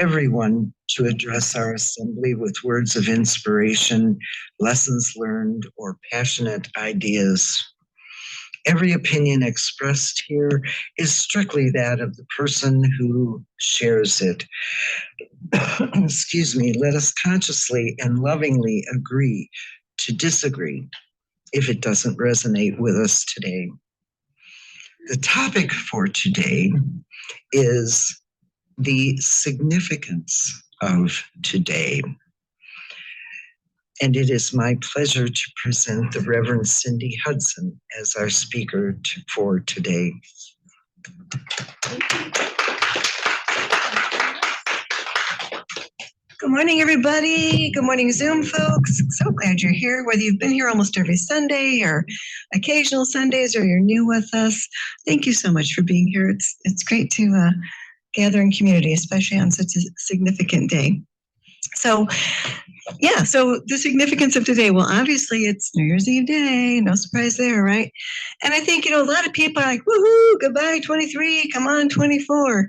everyone to address our assembly with words of inspiration, lessons learned, or passionate ideas. Every opinion expressed here is strictly that of the person who shares it. Excuse me, let us consciously and lovingly agree to disagree if it doesn't resonate with us today. The topic for today is the significance of today. And it is my pleasure to present the Reverend Cindy Hudson as our speaker for today. Good morning, everybody. Good morning, Zoom folks. So glad you're here, whether you've been here almost every Sunday or occasional Sundays or you're new with us. Thank you so much for being here. It's great to gather in community, especially on such a significant day. So the significance of today, well, obviously it's New Year's Eve day, no surprise there, right? And I think, a lot of people are like, woohoo, goodbye 23, come on 24.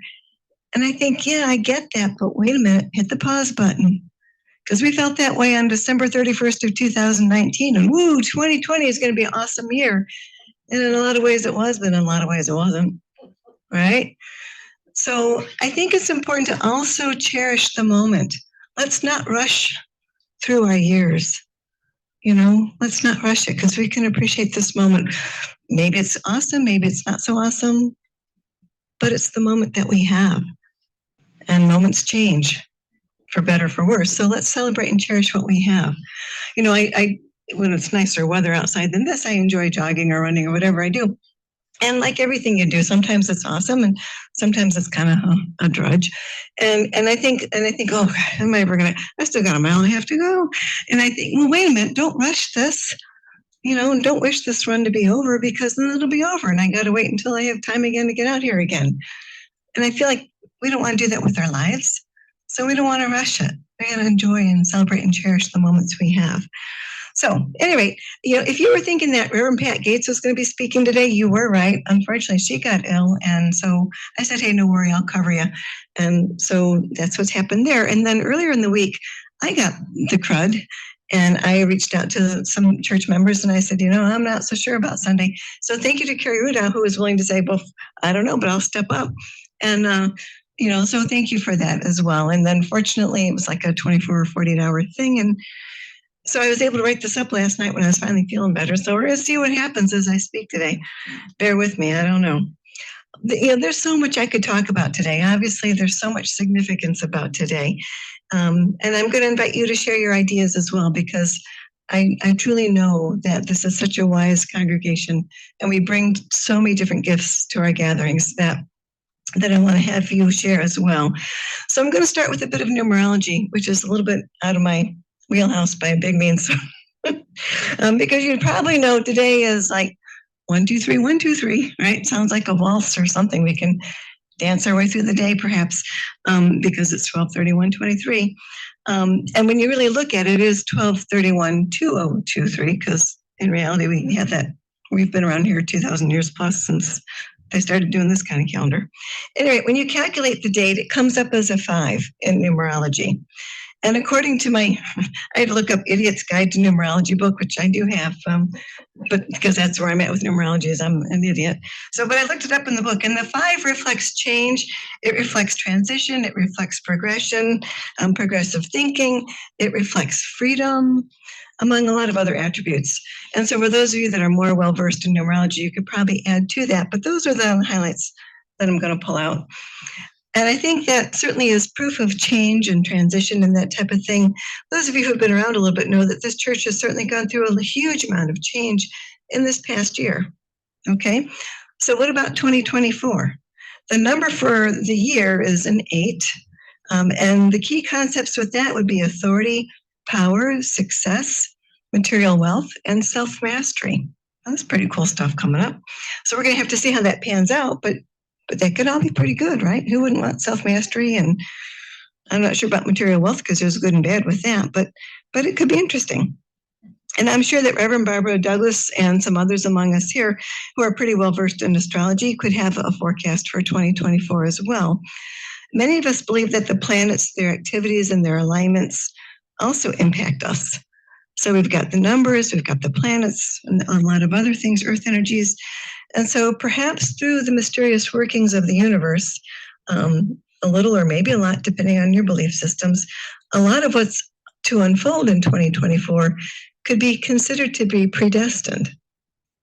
And I think, yeah, I get that, but wait a minute, hit the pause button. Because we felt that way on December 31st of 2019, and woo, 2020 is going to be an awesome year. And in a lot of ways it was, but in a lot of ways it wasn't, right? So I think it's important to also cherish the moment. Let's not rush through our years. Let's not rush it, because we can appreciate this moment. Maybe it's awesome, maybe it's not so awesome, but it's the moment that we have. And moments change, for better, for worse. So let's celebrate and cherish what we have. I when it's nicer weather outside than this, I enjoy jogging or running or whatever I do. And like everything you do, sometimes it's awesome and sometimes it's kind of a drudge. And I think, oh, am I ever I still got a mile and a half to go. And I think, well, wait a minute, don't rush this. And don't wish this run to be over, because then it'll be over and I got to wait until I have time again to get out here again. And I feel like we don't want to do that with our lives. So we don't want to rush it. We got to enjoy and celebrate and cherish the moments we have. So anyway, if you were thinking that Reverend Pat Gates was going to be speaking today, you were right. Unfortunately, she got ill. And so I said, hey, no worry, I'll cover you. And so that's what's happened there. And then earlier in the week, I got the crud. And I reached out to some church members and I said, I'm not so sure about Sunday. So thank you to Carrie Ruda, who was willing to say, well, I don't know, but I'll step up. And, so thank you for that as well. And then fortunately, it was like a 24 or 48-hour thing. And so I was able to write this up last night when I was finally feeling better. So we're going to see what happens as I speak today. Bear with me. I don't know. There's so much I could talk about today. Obviously, there's so much significance about today. And I'm going to invite you to share your ideas as well, because I truly know that this is such a wise congregation and we bring so many different gifts to our gatherings that I want to have you share as well. So I'm going to start with a bit of numerology, which is a little bit out of my wheelhouse by a big means. Because you probably know today is like 1, 2, 3, 1, 2, 3, right? Sounds like a waltz or something. We can dance our way through the day, perhaps, because it's 12/31/23. And when you really look at it, it is 12/31/2023, because in reality, we have that. We've been around here 2,000 years plus since I started doing this kind of calendar. Anyway, when you calculate the date, it comes up as a 5 in numerology. And according to I had to look up Idiot's Guide to Numerology book, which I do have, but because that's where I'm at with numerology, is I'm an idiot. But I looked it up in the book, and the 5 reflects change. It reflects transition. It reflects progression, progressive thinking. It reflects freedom, among a lot of other attributes. And so for those of you that are more well-versed in numerology, you could probably add to that. But those are the highlights that I'm going to pull out. And I think that certainly is proof of change and transition and that type of thing. Those of you who've been around a little bit know that this church has certainly gone through a huge amount of change in this past year. Okay, so what about 2024? The number for the year is an 8. And the key concepts with that would be authority, power, success, material wealth, and self-mastery. That's pretty cool stuff coming up. So we're going to have to see how that pans out, but that could all be pretty good, right? Who wouldn't want self-mastery? And I'm not sure about material wealth because there's good and bad with that, but it could be interesting. And I'm sure that Reverend Barbara Douglas and some others among us here who are pretty well versed in astrology could have a forecast for 2024 as well. many of us believe that the planets, their activities and their alignments also impact us. So we've got the numbers, we've got the planets, and a lot of other things, earth energies. And so perhaps through the mysterious workings of the universe, a little or maybe a lot, depending on your belief systems, a lot of what's to unfold in 2024 could be considered to be predestined.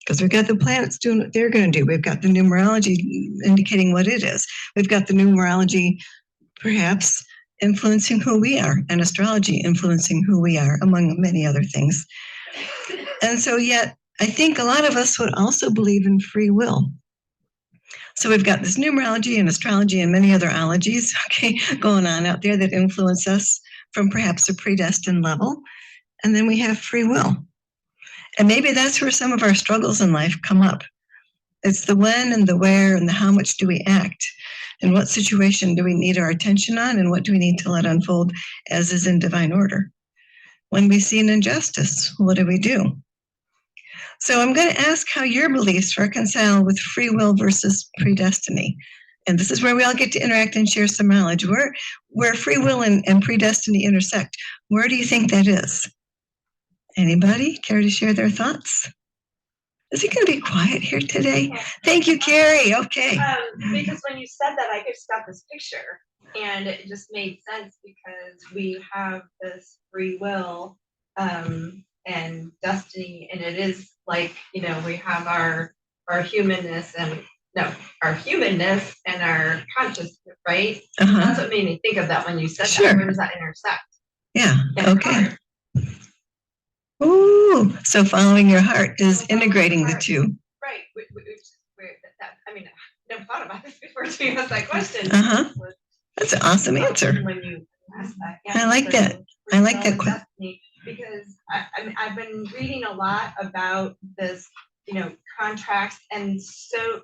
Because we've got the planets doing what they're going to do. We've got the numerology indicating what it is. We've got the numerology perhaps influencing who we are, and astrology influencing who we are, among many other things. And so yet, I think a lot of us would also believe in free will. So we've got this numerology and astrology and many other ologies, okay, going on out there that influence us from perhaps a predestined level. And then we have free will. And maybe that's where some of our struggles in life come up. It's the when and the where and the how much do we act, and what situation do we need our attention on, and what do we need to let unfold as is in divine order. When we see an injustice, what do we do? So I'm going to ask how your beliefs reconcile with free will versus predestiny. And this is where we all get to interact and share some knowledge. Where free will and predestiny intersect, where do you think that is? Anybody care to share their thoughts? Is it going to be quiet here today? Thank you, Carrie. Okay. Because when you said that, I just got this picture, and it just made sense because we have this free will and destiny, and it is like, you know, we have our humanness and our humanness and our consciousness, right? That's what made me think of that when you said that. Where does that intersect? Yeah. Okay. Ooh, so following your heart is integrating the two. Right. I mean, I never thought about this before you asked that question. That's an awesome answer. When you asked that. Yeah, I like that. I like that question. Because I've been reading a lot about this, you know, contracts. And so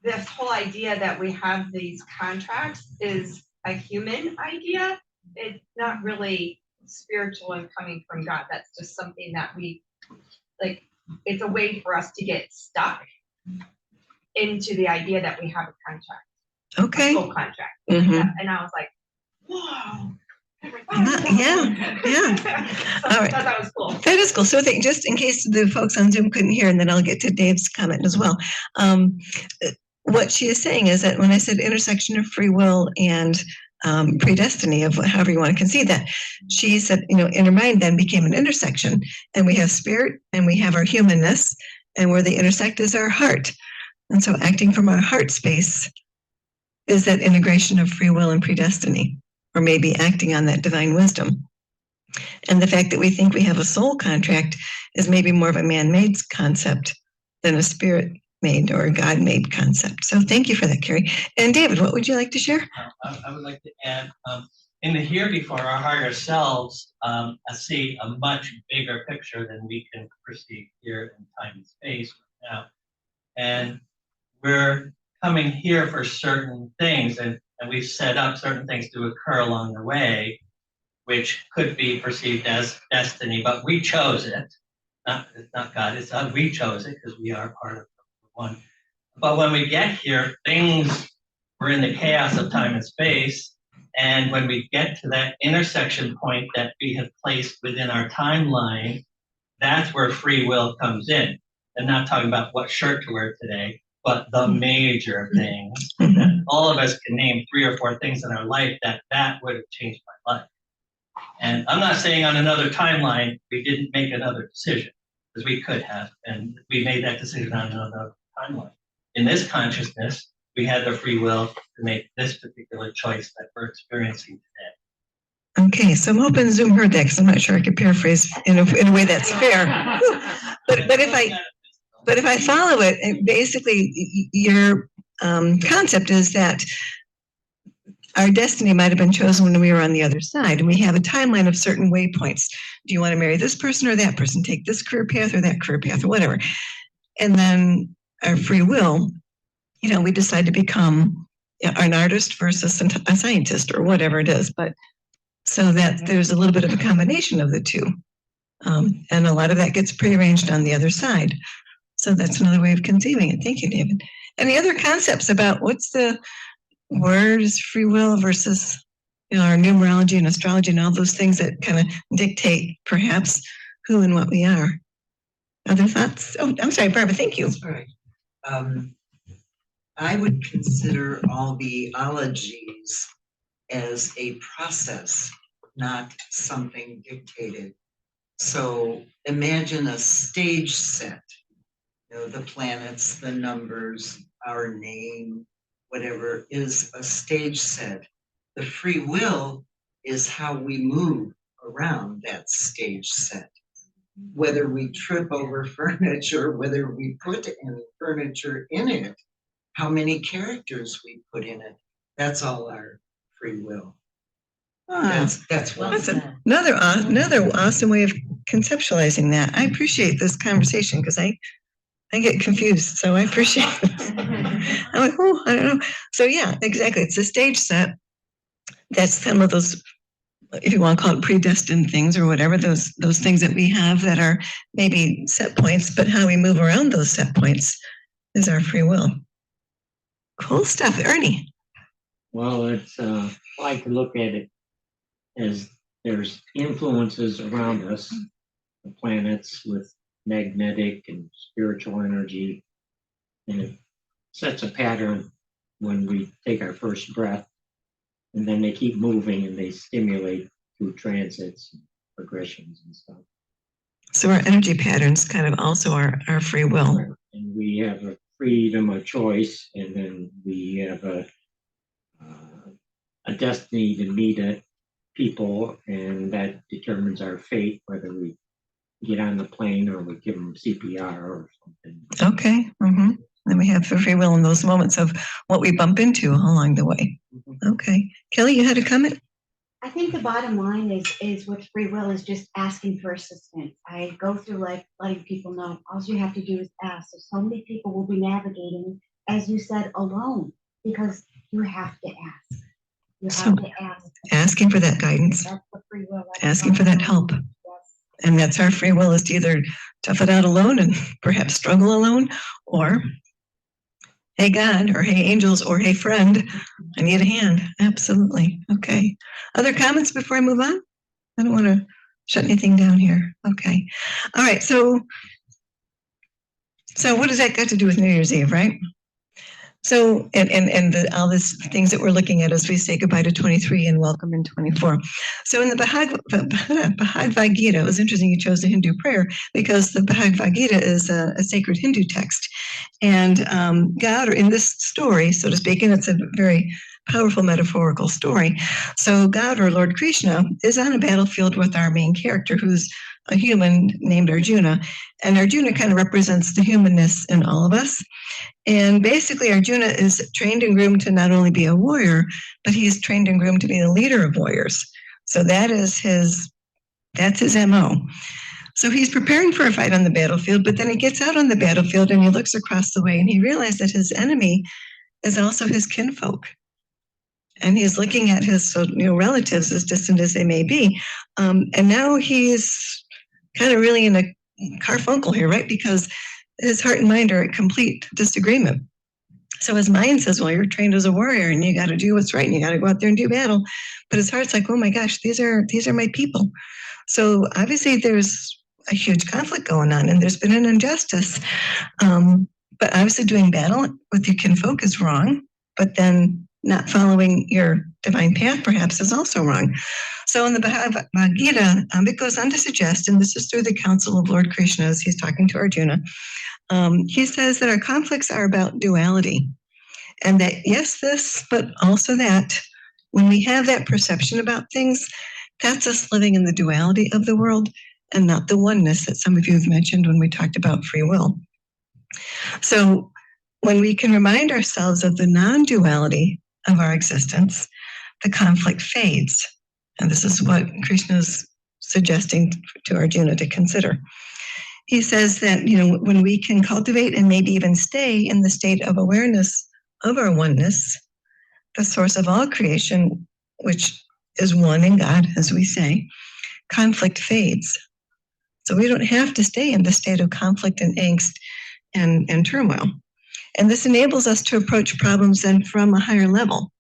this whole idea that we have these contracts is a human idea. It's not really spiritual and coming from God. That's just something that we like. It's a way for us to get stuck into the idea that we have a contract. Okay. A soul contract. And I was like, whoa. Yeah. All right. I thought that was cool. That is cool. So just in case the folks on Zoom couldn't hear, and then I'll get to Dave's comment as well. What she is saying is that when I said intersection of free will and predestiny, of however you want to conceive that, she said, you know, in her mind then became an intersection, and we have spirit and we have our humanness, and where they intersect is our heart. And so acting from our heart space is that integration of free will and predestiny, or maybe acting on that divine wisdom. And the fact that we think we have a soul contract is maybe more of a man-made concept than a spirit-made or a God-made concept. So thank you for that, Carrie. And David, what would you like to share? I would like to add, in the here before, our higher selves see a much bigger picture than we can perceive here in time and space right now. And we're coming here for certain things, and we've set up certain things to occur along the way, which could be perceived as destiny, but we chose it. It's not God, it's us. We chose it because we are part of the one. But when we get here, we're in the chaos of time and space. And when we get to that intersection point that we have placed within our timeline, that's where free will comes in. I'm not talking about what shirt to wear today, but the major things. That all of us can name 3 or 4 things in our life that would have changed my life. And I'm not saying on another timeline we didn't make another decision, because we could have, and we made that decision on another timeline. In this consciousness, we had the free will to make this particular choice that we're experiencing today. Okay, so I'm hoping Zoom heard that, because I'm not sure I could paraphrase in a way that's fair. But if I follow it, basically your concept is that our destiny might have been chosen when we were on the other side, and we have a timeline of certain waypoints. Do you want to marry this person or that person? Take this career path or that career path or whatever. And then our free will, you know, we decide to become an artist versus a scientist or whatever it is. But so that there's a little bit of a combination of the two. And a lot of that gets prearranged on the other side. So that's another way of conceiving it. Thank you, David. Any other concepts about what's the where is free will versus, our numerology and astrology and all those things that kind of dictate perhaps who and what we are. Other thoughts? Oh, I'm sorry, Barbara, thank you. That's all right. I would consider all the ologies as a process, not something dictated. So imagine a stage set, the planets, the numbers, our name, whatever is a stage set. The free will is how we move around that stage set. Whether we trip over furniture, whether we put any furniture in it, how many characters we put in it, that's all our free will. That's one. That's another awesome way of conceptualizing that. I appreciate this conversation because I get confused, so I appreciate it. I'm like, oh, I don't know. So yeah, exactly. It's a stage set. That's some of those, if you want to call it predestined things or whatever, those things that we have that are maybe set points, but how we move around those set points is our free will. Cool stuff. Ernie. Well, it's I like to look at it as there's influences around us, the planets with magnetic and spiritual energy, and it sets a pattern when we take our first breath, and then they keep moving and they stimulate through transits and progressions and stuff. So our energy patterns kind of also are our free will. And we have a freedom of choice, and then we have a destiny to meet people, and that determines our fate, whether we get on the plane or we give them CPR or something. Okay. Mm-hmm. Then we have the free will in those moments of what we bump into along the way. Okay. Kelly, you had a comment? I think the bottom line is with free will is just asking for assistance. I go through like letting people know all you have to do is ask. So many people will be navigating, as you said, alone, because you have to ask. You have to ask. Asking for that guidance. That's the free will. Asking for that help. Yes. And that's our free will, is to either tough it out alone and perhaps struggle alone, or hey God, or hey angels, or hey friend, I need a hand. Absolutely. Okay. Other comments before I move on? I don't want to shut anything down here. Okay. All right. So what does that got to do with New Year's Eve, right? So, and all these things that we're looking at as we say goodbye to 23 and welcome in 24. So in the Bhagavad Gita, it was interesting you chose the Hindu prayer because the Bhagavad Gita is a sacred Hindu text. And God, or in this story, so to speak, and it's a very powerful metaphorical story. So God, or Lord Krishna, is on a battlefield with our main character, who's a human named Arjuna. And Arjuna kind of represents the humanness in all of us. And basically, Arjuna is trained and groomed to not only be a warrior, but he's trained and groomed to be the leader of warriors. So that's his MO. So he's preparing for a fight on the battlefield, but then he gets out on the battlefield and he looks across the way and he realizes that his enemy is also his kinfolk. And he's looking at his relatives, as distant as they may be. And now he's kind of really in a carfuncle here, right? Because his heart and mind are at complete disagreement. So his mind says, well, you're trained as a warrior and you got to do what's right and you got to go out there and do battle. But his heart's like, oh my gosh, these are my people. So obviously there's a huge conflict going on and there's been an injustice. But obviously doing battle with your kinfolk is wrong, but then not following your divine path perhaps is also wrong. So in the Bhagavad Gita, it goes on to suggest, and this is through the counsel of Lord Krishna as he's talking to Arjuna, he says that our conflicts are about duality. And that, yes, this, but also that. When we have that perception about things, that's us living in the duality of the world and not the oneness that some of you have mentioned when we talked about free will. So when we can remind ourselves of the non-duality of our existence, the conflict fades. And this is what Krishna is suggesting to Arjuna to consider. He says that, when we can cultivate and maybe even stay in the state of awareness of our oneness, the source of all creation, which is one in God, as we say, conflict fades. So we don't have to stay in the state of conflict and angst and turmoil. And this enables us to approach problems then from a higher level.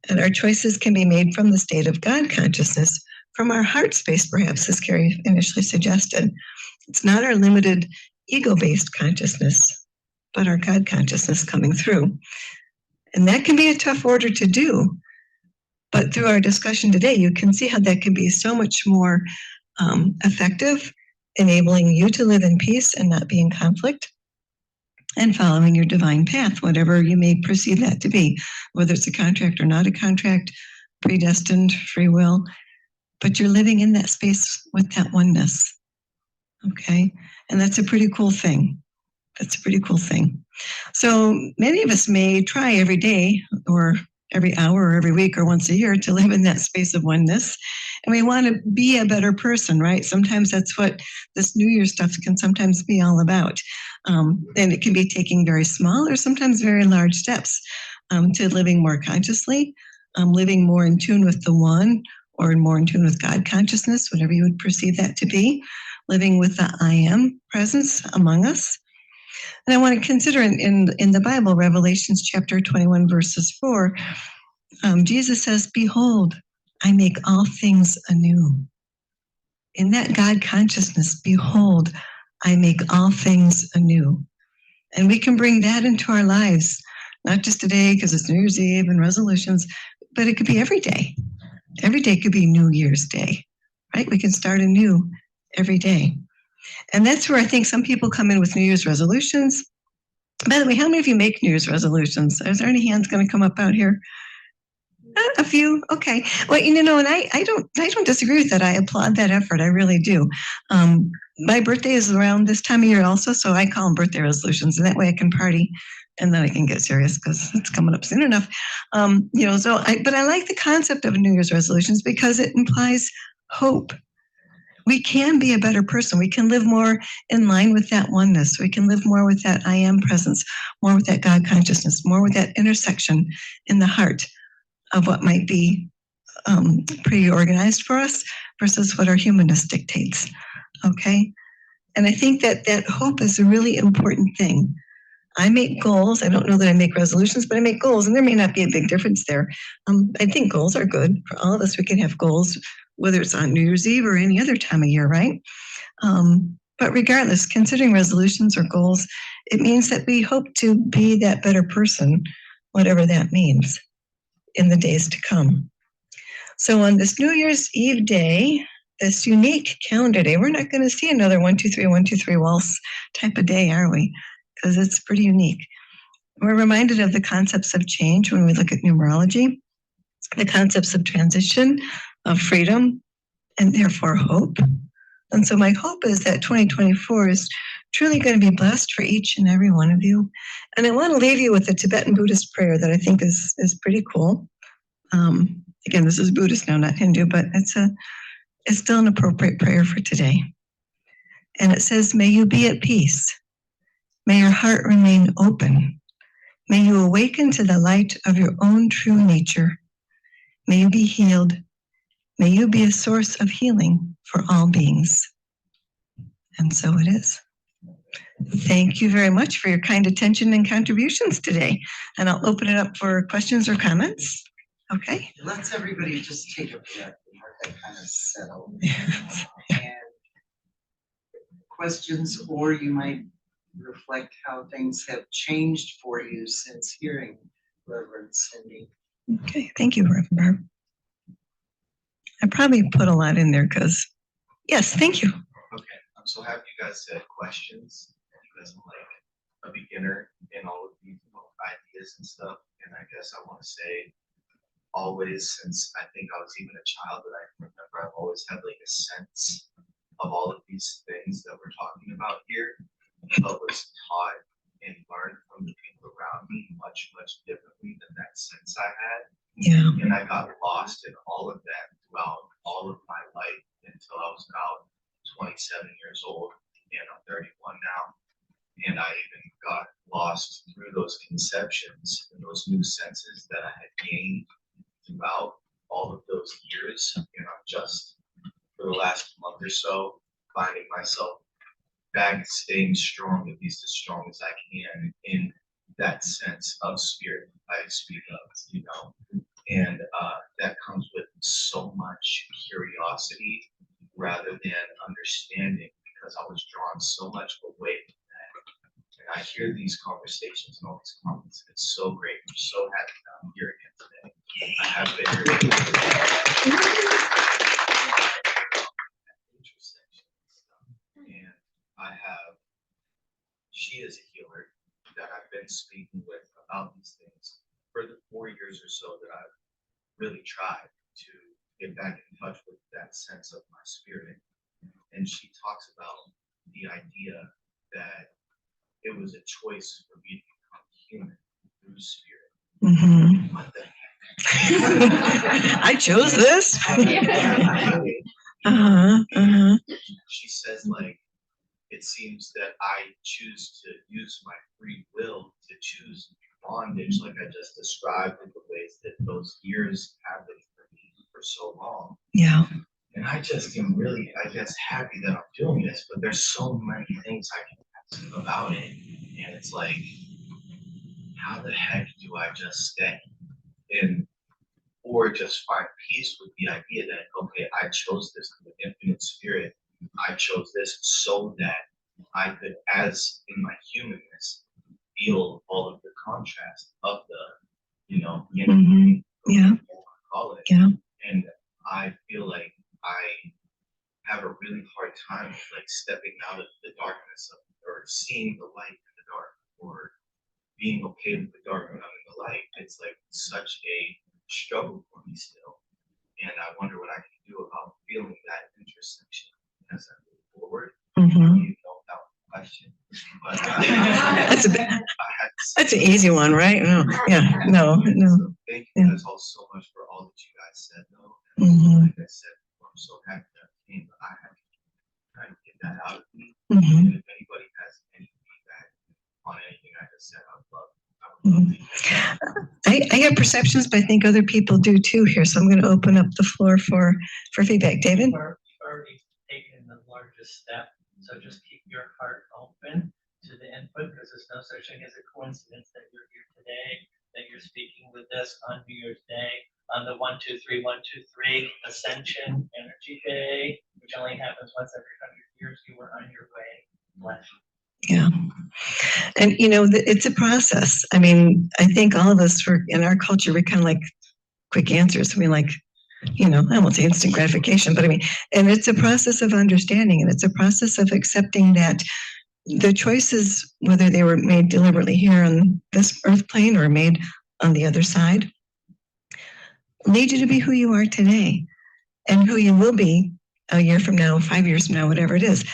And our choices can be made from the state of God consciousness, from our heart space, perhaps, as Carrie initially suggested. It's not our limited ego-based consciousness, but our God consciousness coming through. And that can be a tough order to do. But through our discussion today, you can see how that can be so much more effective, enabling you to live in peace and not be in conflict, and following your divine path, whatever you may perceive that to be, whether it's a contract or not a contract, predestined, free will, but you're living in that space with that oneness. Okay? And that's a pretty cool thing. That's a pretty cool thing. So many of us may try every day or every hour or every week or once a year to live in that space of oneness. And we want to be a better person, right? Sometimes that's what this New Year stuff can sometimes be all about. And it can be taking very small or sometimes very large steps to living more consciously, living more in tune with the one or more in tune with God consciousness, whatever you would perceive that to be, living with the I am presence among us. And I want to consider in the Bible, Revelations chapter 21, verses 4, Jesus says, "Behold, I make all things anew." In that God consciousness, behold, I make all things anew. And we can bring that into our lives, not just today because it's New Year's Eve and resolutions, but it could be every day. Every day could be New Year's Day, right? We can start anew every day. And that's where I think some people come in with New Year's resolutions. By the way, how many of you make New Year's resolutions? Is there any hands going to come up out here? A few. Okay. Well, and I don't disagree with that. I applaud that effort. I really do. My birthday is around this time of year also, so I call them birthday resolutions, and that way I can party, and then I can get serious because it's coming up soon enough. But I like the concept of New Year's resolutions because it implies hope. We can be a better person. We can live more in line with that oneness. We can live more with that I am presence, more with that God consciousness, more with that intersection in the heart of what might be pre-organized for us versus what our humanness dictates. Okay? And I think that hope is a really important thing. I make goals. I don't know that I make resolutions, but I make goals, and there may not be a big difference there. I think goals are good for all of us. We can have goals, whether it's on New Year's Eve or any other time of year, right? But regardless, considering resolutions or goals, it means that we hope to be that better person, whatever that means, in the days to come. So on this New Year's Eve day, this unique calendar day, we're not going to see another 1, 2, 3, 1, 2, 3 waltz type of day, are we? Because it's pretty unique. We're reminded of the concepts of change when we look at numerology, the concepts of transition, of freedom, and therefore hope. And so my hope is that 2024 is truly going to be blessed for each and every one of you. And I want to leave you with a Tibetan Buddhist prayer that I think is pretty cool. Again, this is Buddhist now, not Hindu, but it's still an appropriate prayer for today. And it says, "May you be at peace. May your heart remain open. May you awaken to the light of your own true nature. May you be healed. May you be a source of healing for all beings." And so it is. Thank you very much for your kind attention and contributions today. And I'll open it up for questions or comments. Okay. Let's everybody just take a breath and let that kind of settle. And questions, or you might reflect how things have changed for you since hearing Reverend Cindy. Okay. Thank you, Reverend Barb. I probably put a lot in there because, yes, thank you. Okay, so have you guys said questions? You guys are like a beginner in all of these ideas and stuff. And I guess I want to say, always, since I think I was even a child that I remember, I've always had like a sense of all of these things that we're talking about here, but was taught and learned from the people around me much, much differently than that sense I had. Yeah. And I got lost in all of that throughout all of my life until I was about 27 years old, and I'm 31 now. And I even got lost through those conceptions and those new senses that I had gained throughout all of those years. And I'm just, for the last month or so, finding myself back staying strong, at least as strong as I can, in that sense of spirit I speak of, And that comes with so much curiosity rather than understanding, because I was drawn so much away from that. And I hear these conversations and all these comments. It's so great. I'm so happy that I'm here again today. I have been intersection stuff. And she is a healer that I've been speaking with about these things for the 4 years or so that I've really tried to get back in touch with that sense of my spirit. And she talks about the idea that it was a choice for me to become human through spirit. Mhm. What the heck? I chose this. She says, like, it seems that I choose to use my free will to choose bondage, like I just described, in the ways that those years happened for me for so long. Yeah. And I just am really, I guess, happy that I'm doing this, but there's so many things I can ask about it. And it's like, how the heck do I just stay in, or just find peace with the idea that, okay, I chose this with infinite spirit. I chose this so that I could, as in my humanness, feel all of the contrast of the, yin and yang, Yeah. whatever you wanna call it. Yeah. And I feel like I have a really hard time like stepping out of the darkness of, or seeing the light in the dark, or being okay with the dark when I'm in the light. It's like such a struggle for me still. And I wonder what I can do about feeling that intersection as I move forward. I don't even know that was a question. But That's an easy one, right? No. Yeah. No. So thank you guys all so much for all that you guys said, though. And like I said, I'm so happy that I came, but I have to try to get that out of me. And if anybody has any feedback on anything I just said, I would love I have perceptions, but I think other people do too here. So I'm going to open up the floor for feedback. David? You've already taken the largest step, so just keep your heart open to the input, because there's no such thing as a coincidence that you're here today, that you're speaking with us on New Year's Day, on the 1-2-3-1-2-3 Ascension Energy Day, which only happens once every 100 years. You were on your way. Bless you. Yeah. And, it's a process. I mean, I think all of us in our culture, we're kind of like quick answers. I mean, like, I won't say instant gratification, but I mean, and it's a process of understanding, and it's a process of accepting that the choices, whether they were made deliberately here on this earth plane or made on the other side, lead you to be who you are today and who you will be a year from now, 5 years from now, whatever it is.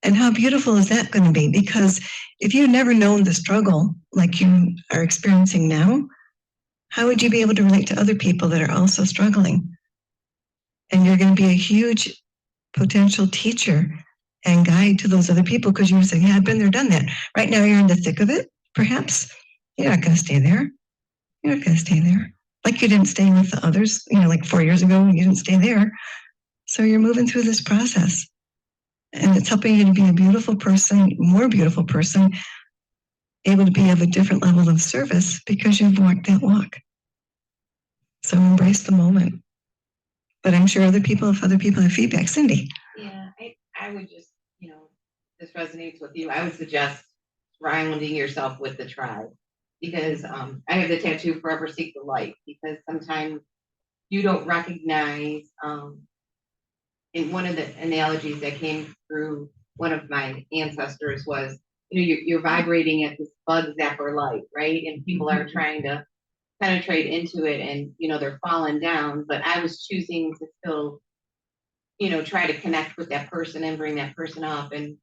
And how beautiful is that going to be? Because if you've never known the struggle like you are experiencing now, how would you be able to relate to other people that are also struggling? And you're going to be a huge potential teacher and guide to those other people, because you're saying, yeah, I've been there, done that. Right now, you're in the thick of it, perhaps. You're not going to stay there. You're not going to stay there. Like you didn't stay with the others, like 4 years ago, you didn't stay there. So you're moving through this process. And it's helping you to be a beautiful person, more beautiful person, able to be of a different level of service because you've walked that walk. So embrace the moment. But I'm sure if other people have feedback. Cindy. Yeah, I would just, this resonates with you. I would suggest grounding yourself with the tribe, because I have the tattoo Forever Seek the Light, because sometimes you don't recognize, in one of the analogies that came through one of my ancestors was, you're vibrating at this bug zapper light, right? And people are trying to penetrate into it, and they're falling down, but I was choosing to still try to connect with that person and bring that person up. And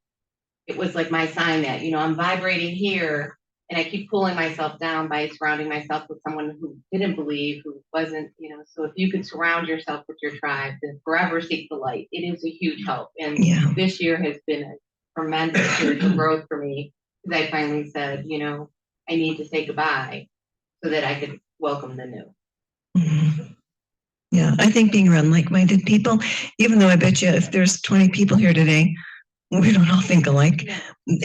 it was like my sign that I'm vibrating here, and I keep pulling myself down by surrounding myself with someone who didn't believe, who wasn't, so if you could surround yourself with your tribe, then forever seek the light. It is a huge help. And this year has been a tremendous spiritual growth for me, because I finally said, I need to say goodbye so that I could welcome the new. Mm-hmm. Yeah, I think being around like-minded people, even though I bet you if there's 20 people here today, we don't all think alike,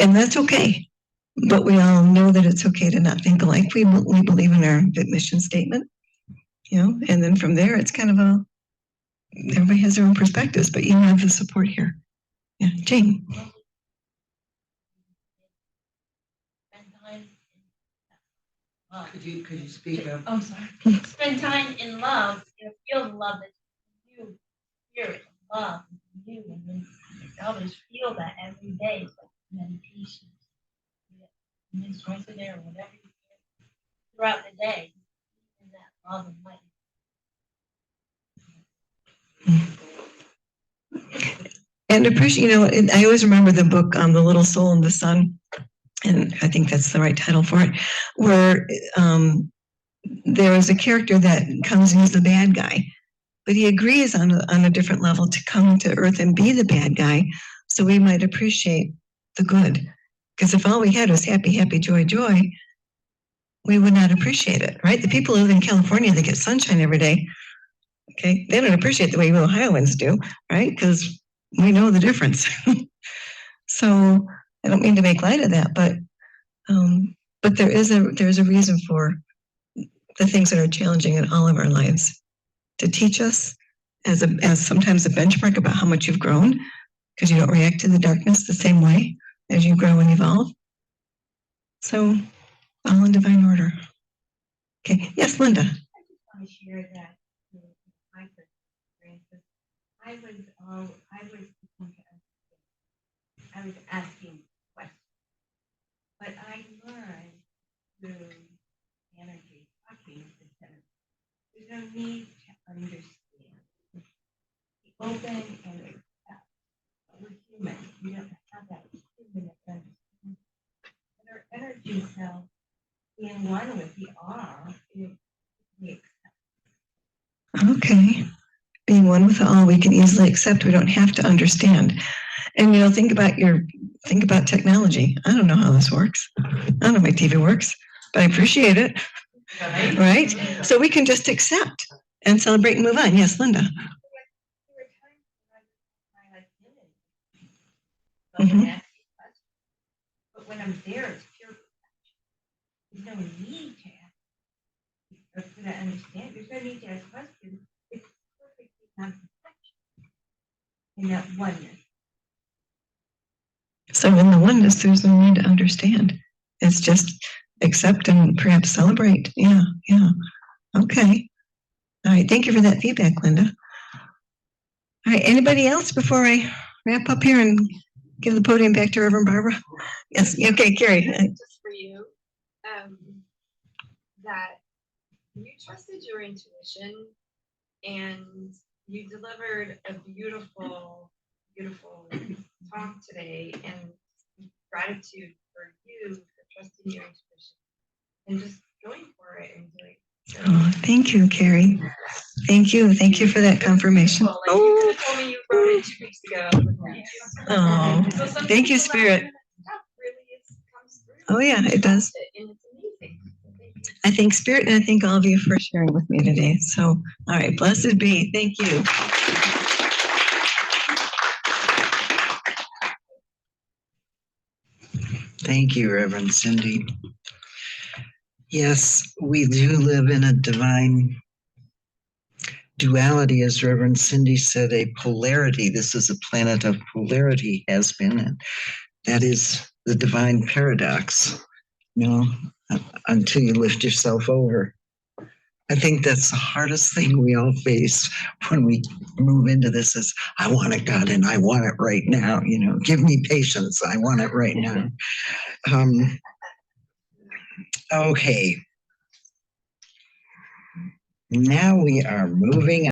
and that's okay. But we all know that it's okay to not think alike. We believe in our mission statement, and then from there, it's kind of everybody has their own perspectives, but you have the support here. Yeah, Jane. Could you speak up? Oh, sorry. Spend time in love, feel the love that's in you, spirit of love in you, and then others feel that every day. It's like meditation. And then right there, whatever you do throughout the day, in that love and light. And appreciate, I always remember the book, The Little Soul and the Sun, and I think that's the right title for it, where there is a character that comes and he's the bad guy, but he agrees on a different level to come to Earth and be the bad guy, so we might appreciate the good. Because if all we had was happy, happy, joy, joy, we would not appreciate it, right? The people who live in California, they get sunshine every day. Okay, they don't appreciate the way we Ohioans do, right? Because we know the difference. So I don't mean to make light of that, but there's a reason for the things that are challenging in all of our lives, to teach us as sometimes a benchmark about how much you've grown, because you don't react to the darkness the same way as you grow and evolve. So all in divine order. Okay, yes, Linda. I just want to share that my experiences. I was asking questions, but I learned through energy talking to them. There's no need to understand. Be open and accept. We're human. We don't have that human understanding. And our energy self being one with the all is the accept. Okay. Being one with the all, we can easily accept. We don't have to understand. And think about technology. I don't know how this works. I don't know how my TV works, but I appreciate it. Right? So we can just accept and celebrate and move on. Yes, Linda. Mm-hmm. But when I'm there, it's pure perfection. There's no need to ask or to understand. There's no need to ask questions. It's perfectly non-perfection in that oneness. So in the oneness, there's no need to understand. It's just accept and perhaps celebrate. Yeah. Okay. All right. Thank you for that feedback, Linda. All right. Anybody else before I wrap up here and give the podium back to Reverend Barbara? Yes. Okay, Carrie. Just for you, that you trusted your intuition and you delivered a beautiful, beautiful talk today, and gratitude for you for trusting your intuition and just going for it and doing it. So, Thank you, Carrie. Thank you. Thank you for that confirmation. you could have told me you wrote it 2 weeks ago. So thank you, Spirit. Comes through. Oh, yeah, it does. And it's amazing. I thank Spirit and I thank all of you for sharing with me today. So, all right, blessed be. Thank you. Thank you, Reverend Cindy. Yes, we do live in a divine duality, as Reverend Cindy said, a polarity. This is a planet of polarity, has been, and that is the divine paradox, until you lift yourself over. I think that's the hardest thing we all face when we move into this is, I want it, God, and I want it right now. Give me patience. I want it right now. Okay. Now we are moving